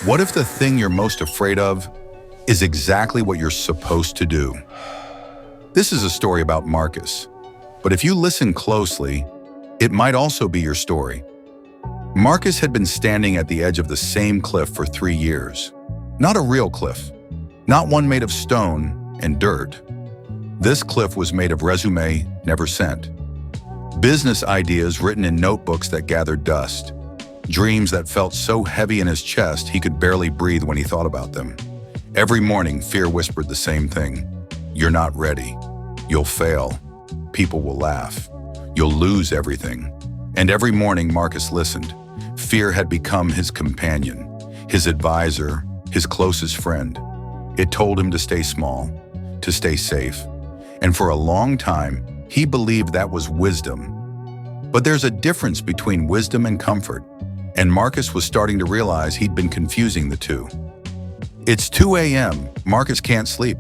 What if the thing you're most afraid of is exactly what you're supposed to do? This is a story about Marcus, but if you listen closely, it might also be your story. Marcus had been standing at the edge of the same cliff for 3 years. Not a real cliff, not one made of stone and dirt. This cliff was made of resume never sent, business ideas written in notebooks that gathered dust, dreams that felt so heavy in his chest he could barely breathe when he thought about them. Every morning, fear whispered the same thing. You're not ready. You'll fail. People will laugh. You'll lose everything. And every morning, Marcus listened. Fear had become his companion, his advisor, his closest friend. It told him to stay small, to stay safe. And for a long time, he believed that was wisdom. But there's a difference between wisdom and comfort, and Marcus was starting to realize he'd been confusing the two. It's 2 a.m. Marcus can't sleep.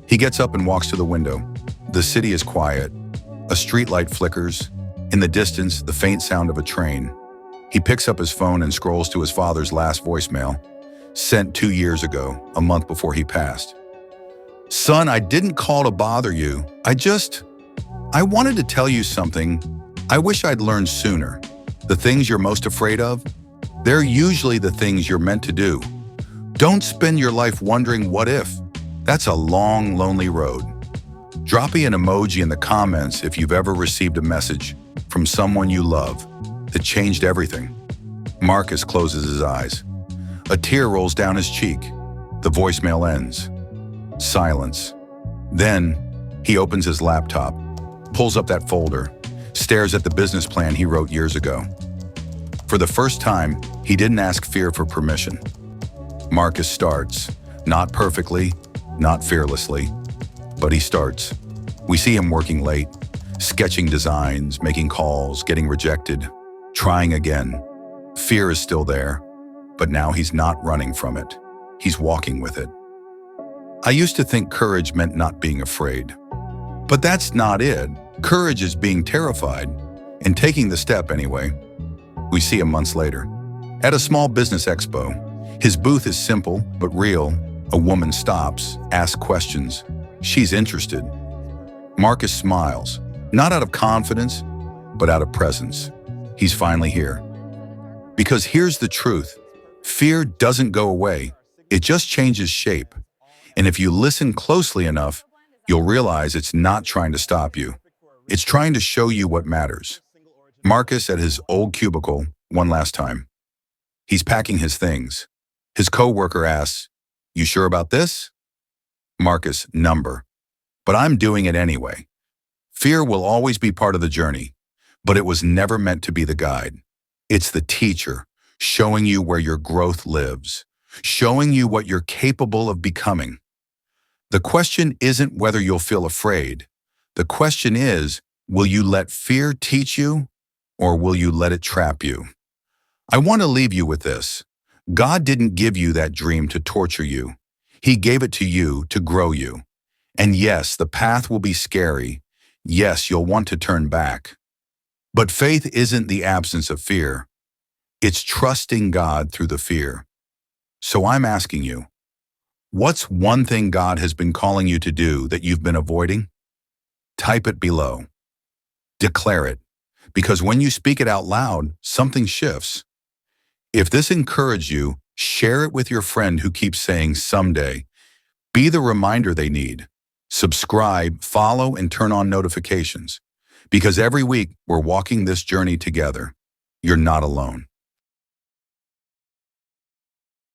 He gets up and walks to the window. The city is quiet. A streetlight flickers. In the distance, the faint sound of a train. He picks up his phone and scrolls to his father's last voicemail, sent 2 years ago, a month before he passed. Son, I didn't call to bother you. I wanted to tell you something I wish I'd learned sooner. The things you're most afraid of, they're usually the things you're meant to do. Don't spend your life wondering what if. That's a long, lonely road. Drop me an emoji in the comments if you've ever received a message from someone you love that changed everything. Marcus closes his eyes. A tear rolls down his cheek. The voicemail ends. Silence. Then, he opens his laptop, pulls up that folder, stares at the business plan he wrote years ago. For the first time, he didn't ask fear for permission. Marcus starts, not perfectly, not fearlessly, but he starts. We see him working late, sketching designs, making calls, getting rejected, trying again. Fear is still there, but now he's not running from it. He's walking with it. I used to think courage meant not being afraid. But that's not it. Courage is being terrified and taking the step anyway. We see him months later. At a small business expo, his booth is simple but real. A woman stops, asks questions. She's interested. Marcus smiles, not out of confidence, but out of presence. He's finally here. Because here's the truth. Fear doesn't go away. It just changes shape. And if you listen closely enough, you'll realize it's not trying to stop you. It's trying to show you what matters. Marcus at his old cubicle one last time. He's packing his things. His coworker asks, "You sure about this?" Marcus, "Number. But I'm doing it anyway." Fear will always be part of the journey, but it was never meant to be the guide. It's the teacher, showing you where your growth lives, showing you what you're capable of becoming. The question isn't whether you'll feel afraid. The question is, will you let fear teach you, or will you let it trap you? I want to leave you with this. God didn't give you that dream to torture you. He gave it to you to grow you. And yes, the path will be scary. Yes, you'll want to turn back. But faith isn't the absence of fear. It's trusting God through the fear. So I'm asking you, what's one thing God has been calling you to do that you've been avoiding? Type it below. Declare it, because when you speak it out loud, something shifts. If this encouraged you, share it with your friend who keeps saying someday. Be the reminder they need. Subscribe, follow, and turn on notifications. Because every week we're walking this journey together. You're not alone.